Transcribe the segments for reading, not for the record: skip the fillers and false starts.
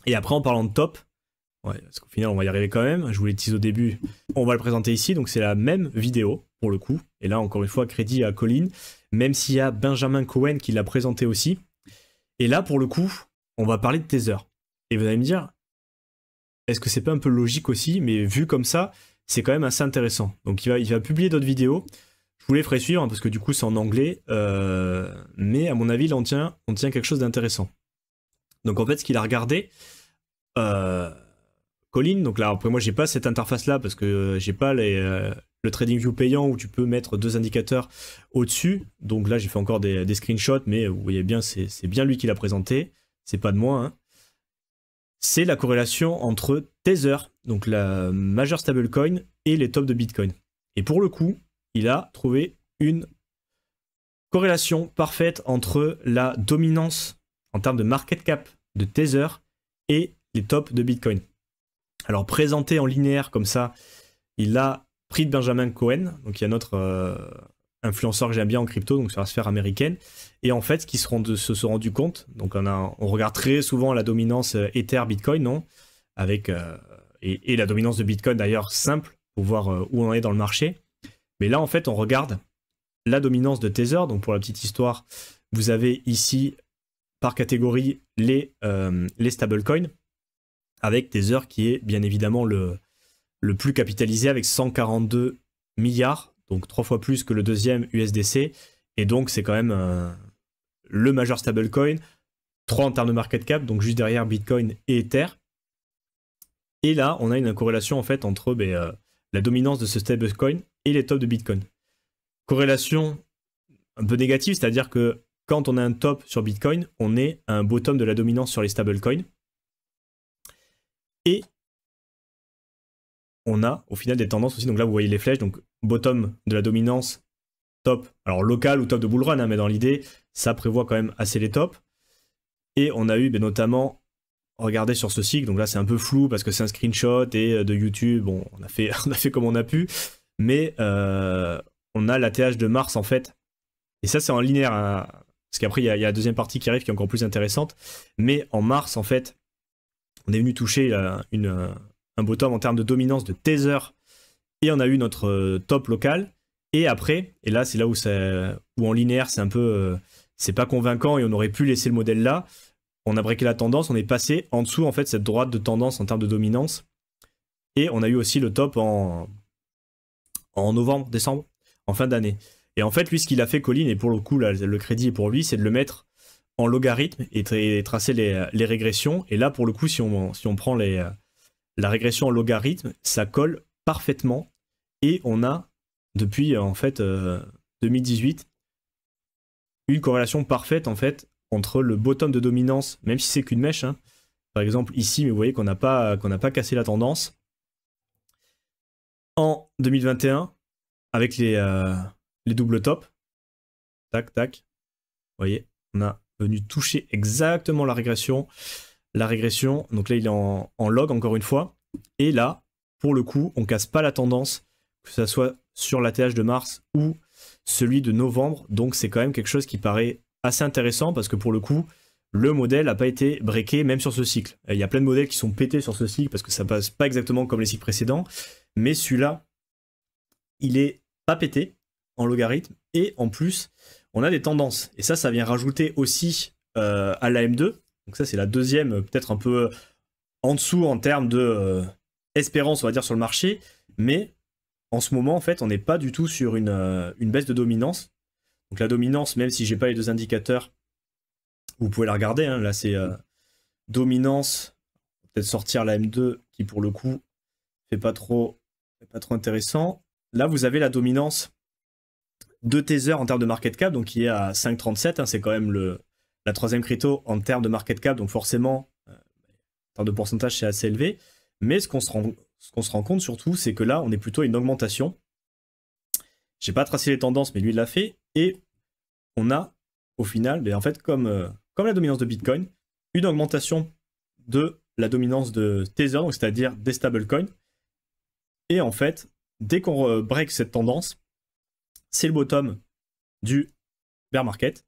Et après, en parlant de top, ouais, parce qu'au final, on va y arriver quand même. Je vous l'ai teasé au début. On va le présenter ici. Donc, c'est la même vidéo, pour le coup. Et là, encore une fois, crédit à Colin. Même s'il y a Benjamin Cohen qui l'a présenté aussi. Et là, pour le coup, on va parler de Tether. Et vous allez me dire, est-ce que c'est pas un peu logique aussi? Mais vu comme ça, c'est quand même assez intéressant. Donc, il va publier d'autres vidéos. Je vous les ferai suivre, hein, parce que du coup, c'est en anglais. Mais à mon avis, là, on tient quelque chose d'intéressant. Donc, en fait, ce qu'il a regardé... Colin, donc là après moi j'ai pas cette interface là parce que j'ai pas le TradingView payant où tu peux mettre deux indicateurs au-dessus, donc là j'ai fait encore des screenshots, mais vous voyez bien c'est bien lui qui l'a présenté, c'est pas de moi, hein. C'est la corrélation entre Tether, donc la majeure stablecoin, et les tops de Bitcoin. Et pour le coup, il a trouvé une corrélation parfaite entre la dominance en termes de market cap de Tether et les tops de Bitcoin. Alors présenté en linéaire comme ça, il a pris de Benjamin Cohen, donc il y a notre influenceur que j'aime bien en crypto, donc sur la sphère américaine. Et en fait, ce qu'ils se sont rendus compte, donc on regarde très souvent la dominance Ether Bitcoin, non, avec et la dominance de Bitcoin d'ailleurs simple pour voir où on est dans le marché. Mais là en fait, on regarde la dominance de Tether. Donc pour la petite histoire, vous avez ici par catégorie les stablecoins, avec Tether qui est bien évidemment le plus capitalisé avec 142 milliards, donc 3 fois plus que le deuxième USDC, et donc c'est quand même le majeur stablecoin, 3 en termes de market cap, donc juste derrière Bitcoin et Ether. Et là, on a une corrélation en fait entre la dominance de ce stablecoin et les tops de Bitcoin. Corrélation un peu négative, c'est-à-dire que quand on a un top sur Bitcoin, on est à un bottom de la dominance sur les stablecoins. Et on a au final des tendances aussi. Donc là, vous voyez les flèches. Donc bottom de la dominance, top. Alors local ou top de bull run, hein, mais dans l'idée, ça prévoit quand même assez les tops. Et on a eu notamment, regardez sur ce cycle. Donc là, c'est un peu flou parce que c'est un screenshot et de YouTube. Bon, on a fait comme on a pu. Mais on a l'ATH de mars en fait. Et ça, c'est en linéaire. Hein, parce qu'après, il y a la deuxième partie qui arrive qui est encore plus intéressante. Mais en mars, en fait, on est venu toucher un bottom en termes de dominance de Tether et on a eu notre top local. Et après, et là c'est là où en linéaire c'est un peu c'est pas convaincant et on aurait pu laisser le modèle là, on a breaké la tendance, on est passé en dessous en fait cette droite de tendance en termes de dominance et on a eu aussi le top en novembre, décembre, en fin d'année. Et en fait lui ce qu'il a fait Colin, et pour le coup là, le crédit est pour lui, c'est de le mettre en logarithme et tracer les régressions. Et là pour le coup si on prend la régression en logarithme, ça colle parfaitement et on a depuis en fait 2018 une corrélation parfaite en fait entre le bottom de dominance, même si c'est qu'une mèche, hein, par exemple ici, mais vous voyez qu'on n'a pas cassé la tendance en 2021 avec les doubles tops, tac tac, vous voyez, on a venu toucher exactement la régression. Donc là il est en log encore une fois, et là pour le coup on casse pas la tendance, que ce soit sur l'ATH de mars ou celui de novembre, donc c'est quand même quelque chose qui paraît assez intéressant parce que pour le coup le modèle n'a pas été breaké même sur ce cycle. Il y a plein de modèles qui sont pétés sur ce cycle parce que ça passe pas exactement comme les cycles précédents, mais celui-là il est pas pété en logarithme et en plus on a des tendances, et ça vient rajouter aussi à la M2. Donc ça, c'est la deuxième, peut-être un peu en dessous en termes de espérance, on va dire, sur le marché. Mais en ce moment, en fait, on n'est pas du tout sur une baisse de dominance. Donc la dominance, même si j'ai pas les deux indicateurs, vous pouvez la regarder. Hein, là, c'est dominance. Peut-être sortir la M2 qui, pour le coup, fait pas trop intéressant. Là, vous avez la dominance de Tether en termes de market cap, donc qui est à 5,37. Hein, c'est quand même la troisième crypto en termes de market cap, donc forcément, en termes de pourcentage, c'est assez élevé. Mais ce qu'on se rend compte surtout, c'est que là, on est plutôt à une augmentation. J'ai pas tracé les tendances, mais lui, il l'a fait. Et on a, au final, en fait, comme la dominance de Bitcoin, une augmentation de la dominance de Tether, donc c'est-à-dire des stablecoins. Et en fait, dès qu'on break cette tendance, c'est le bottom du bear market.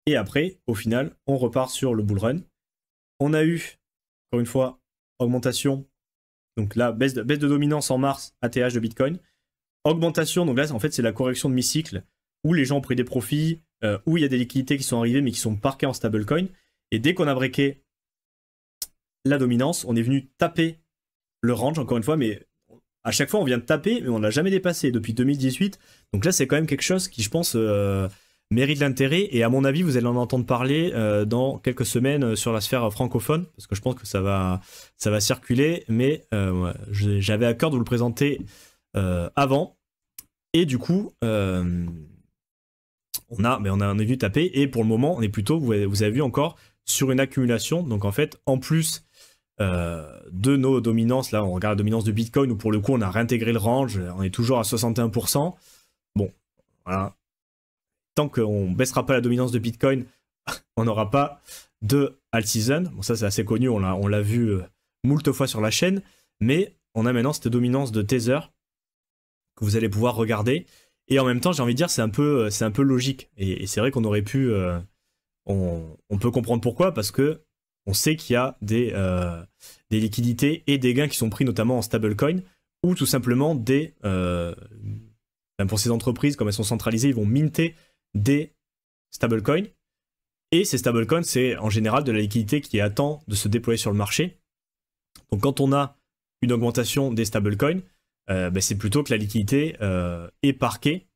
Et après, au final, on repart sur le bull run. On a eu, encore une fois, augmentation. Donc là, baisse de dominance en mars, ATH de Bitcoin. Augmentation, donc là, en fait, c'est la correction de mi-cycle où les gens ont pris des profits, où il y a des liquidités qui sont arrivées mais qui sont parquées en stablecoin. Et dès qu'on a breaké la dominance, on est venu taper le range, encore une fois, mais à chaque fois, on vient de taper, mais on ne l'a jamais dépassé depuis 2018. Donc là, c'est quand même quelque chose qui, je pense, mérite l'intérêt. Et à mon avis, vous allez en entendre parler dans quelques semaines sur la sphère francophone, parce que je pense que ça va circuler. Mais ouais, j'avais à cœur de vous le présenter avant. Et du coup, on a venu taper. Et pour le moment, on est plutôt, vous avez vu encore, sur une accumulation. Donc en fait, en plus de nos dominances, là on regarde la dominance de Bitcoin où pour le coup on a réintégré le range, on est toujours à 61%. Bon, voilà. Tant qu'on baissera pas la dominance de Bitcoin, on n'aura pas de alt season. Bon, ça c'est assez connu, on l'a vu moult fois sur la chaîne, mais on a maintenant cette dominance de Tether que vous allez pouvoir regarder. Et en même temps, j'ai envie de dire, c'est un peu logique. Et c'est vrai qu'on aurait pu, on peut comprendre pourquoi, parce que on sait qu'il y a des liquidités et des gains qui sont pris notamment en stablecoin, ou tout simplement même pour ces entreprises, comme elles sont centralisées, ils vont minter des stablecoins. Et ces stablecoins, c'est en général de la liquidité qui attend de se déployer sur le marché. Donc quand on a une augmentation des stablecoins, c'est plutôt que la liquidité est parquée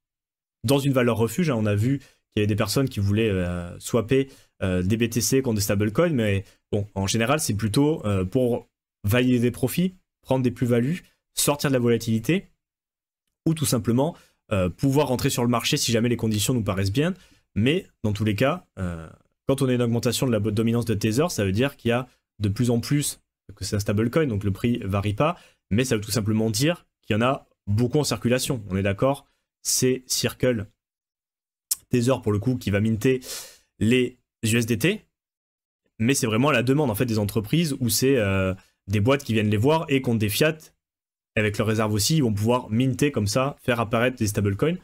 dans une valeur refuge. On a vu qu'il y avait des personnes qui voulaient swapper des BTC contre des stablecoins, mais bon, en général, c'est plutôt pour valider des profits, prendre des plus-values, sortir de la volatilité, ou tout simplement pouvoir rentrer sur le marché si jamais les conditions nous paraissent bien. Mais dans tous les cas, quand on a une augmentation de la dominance de Tether, ça veut dire qu'il y a de plus en plus, que c'est un stablecoin, donc le prix varie pas, mais ça veut tout simplement dire qu'il y en a beaucoup en circulation. On est d'accord, c'est Circle Tether pour le coup qui va minter les USDT, mais c'est vraiment la demande en fait des entreprises où c'est des boîtes qui viennent les voir et contre des fiat avec leurs réserves aussi, ils vont pouvoir minter comme ça, faire apparaître des stablecoins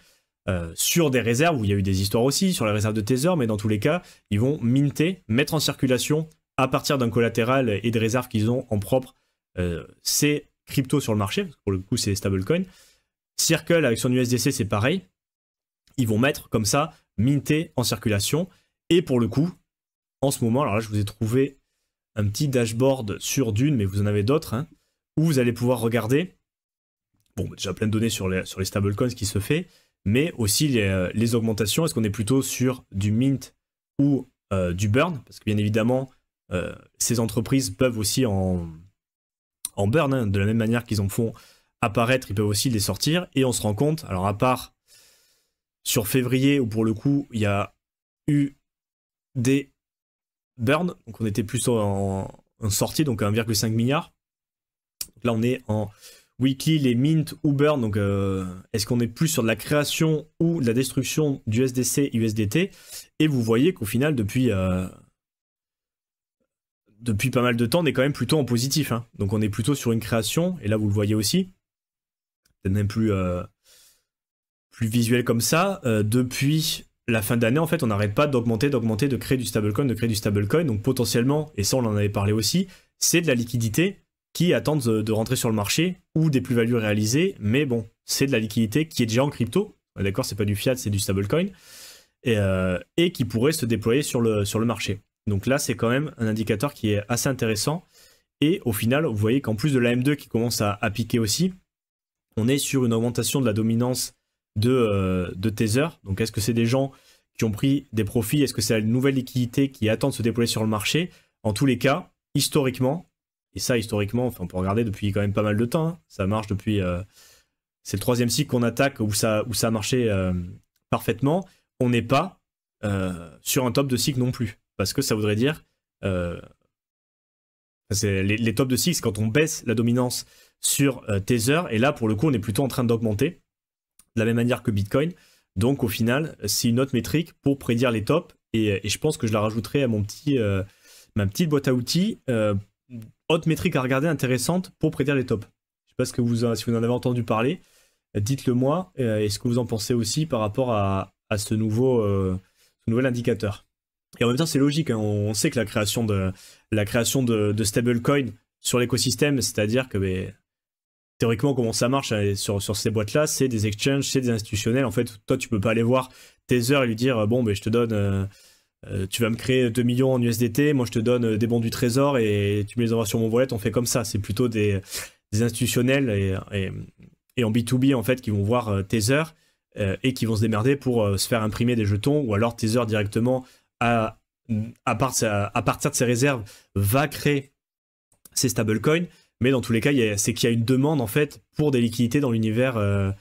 sur des réserves où il y a eu des histoires aussi sur les réserves de Tether, mais dans tous les cas, ils vont minter, mettre en circulation à partir d'un collatéral et des réserves qu'ils ont en propre ces cryptos sur le marché, parce que pour le coup c'est stablecoin. Circle avec son USDC c'est pareil, ils vont mettre comme ça, minter en circulation. Et pour le coup, en ce moment, alors là je vous ai trouvé un petit dashboard sur Dune, mais vous en avez d'autres, hein, où vous allez pouvoir regarder, bon déjà plein de données sur les stablecoins qui se fait, mais aussi les augmentations. Est-ce qu'on est plutôt sur du mint ou du burn? Parce que bien évidemment, ces entreprises peuvent aussi en burn, hein, de la même manière qu'ils en font apparaître, ils peuvent aussi les sortir. Et on se rend compte, alors à part sur février, où pour le coup, il y a eu des burns, donc on était plus en sortie, donc 1,5 milliard. Donc là, on est en weekly, les mint ou burn, donc est-ce qu'on est plus sur de la création ou de la destruction du SDC, USDT? Et vous voyez qu'au final, depuis pas mal de temps, on est quand même plutôt en positif, hein. Donc on est plutôt sur une création, et là vous le voyez aussi, peut-être même plus visuel comme ça, depuis la fin d'année, en fait, on n'arrête pas d'augmenter, de créer du stablecoin, donc potentiellement, et ça on en avait parlé aussi, c'est de la liquidité qui attendent de rentrer sur le marché, ou des plus-values réalisées, mais bon, c'est de la liquidité qui est déjà en crypto, d'accord, c'est pas du fiat, c'est du stablecoin, et qui pourrait se déployer sur le marché. Donc là, c'est quand même un indicateur qui est assez intéressant, et au final, vous voyez qu'en plus de l'AM2 qui commence à piquer aussi, on est sur une augmentation de la dominance de Tether. Donc est-ce que c'est des gens qui ont pris des profits? Est-ce que c'est une nouvelle liquidité qui attend de se déployer sur le marché? En tous les cas, historiquement, et ça historiquement, enfin, on peut regarder depuis quand même pas mal de temps, hein, ça marche depuis... c'est le 3e cycle qu'on attaque où ça a marché parfaitement. On n'est pas sur un top de cycle non plus. Parce que ça voudrait dire... les tops de cycle, c'est quand on baisse la dominance sur Tether, et là, pour le coup, on est plutôt en train d'augmenter, de la même manière que Bitcoin. Donc, au final, c'est une autre métrique pour prédire les tops, et je pense que je la rajouterai à ma petite boîte à outils. Autre métrique à regarder intéressante pour prédire les tops. Je ne sais pas si vous en avez entendu parler, dites-le moi, et ce que vous en pensez aussi par rapport à ce nouvel indicateur. Et en même temps, c'est logique, hein, on sait que la création de stablecoin sur l'écosystème, c'est-à-dire que théoriquement, comment ça marche sur ces boîtes-là, c'est des exchanges, c'est des institutionnels. En fait, toi, tu peux pas aller voir Tether et lui dire bon, je te donne, tu vas me créer 2 millions en USDT, moi je te donne des bons du trésor et tu me les envoies sur mon wallet. On fait comme ça. C'est plutôt des institutionnels et en B2B en fait qui vont voir Tether et qui vont se démerder pour se faire imprimer des jetons, ou alors Tether directement à partir de ses réserves va créer ses stablecoins. Mais dans tous les cas, c'est qu'il y a une demande en fait pour des liquidités dans l'univers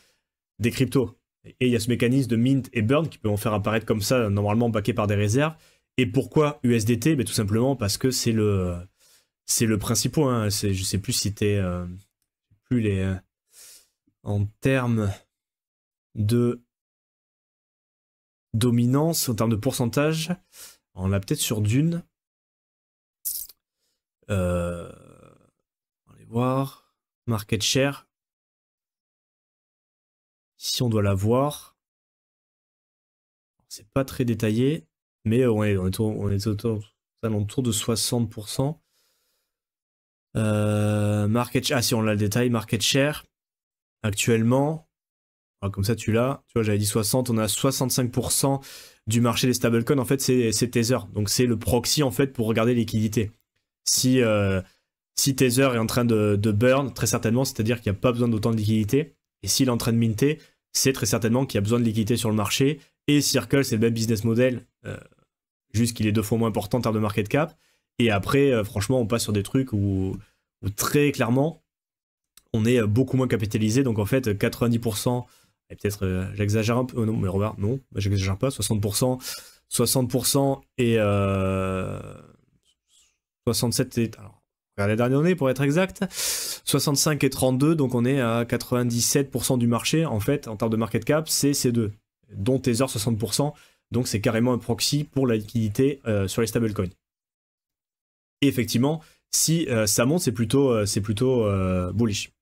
des cryptos. Et il y a ce mécanisme de mint et burn qui peut en faire apparaître comme ça, normalement backé par des réserves. Et pourquoi USDT? Tout simplement parce que c'est le principal. Hein. Je sais plus si c'était plus les en termes de dominance, en termes de pourcentage. On l'a peut-être sur Dune. On va aller voir. Market share. Ici, on doit la voir. C'est pas très détaillé, mais on est autour de 60%. Market share. Ah, si on a le détail, market share. Actuellement, comme ça tu l'as. Tu vois, j'avais dit 60, on a 65% du marché des stablecoins. En fait, c'est Tether. Donc, c'est le proxy en fait pour regarder les liquidités. Si Tether est en train de burn, très certainement, c'est-à-dire qu'il n'y a pas besoin d'autant de liquidités. Et s'il est en train de minter, c'est très certainement qu'il y a besoin de liquidité sur le marché. Et Circle, c'est le même business model, juste qu'il est 2 fois moins important en termes de market cap. Et après, franchement, on passe sur des trucs où très clairement, on est beaucoup moins capitalisé. Donc en fait, 90%, et peut-être j'exagère un peu, non, mais regarde, non, j'exagère pas, 60% et 67 et... Alors, la dernière année pour être exact, 65 et 32, donc on est à 97% du marché en fait en termes de market cap, c'est ces deux, dont Tether 60%, donc c'est carrément un proxy pour la liquidité sur les stablecoins. Et effectivement, si ça monte, c'est plutôt bullish.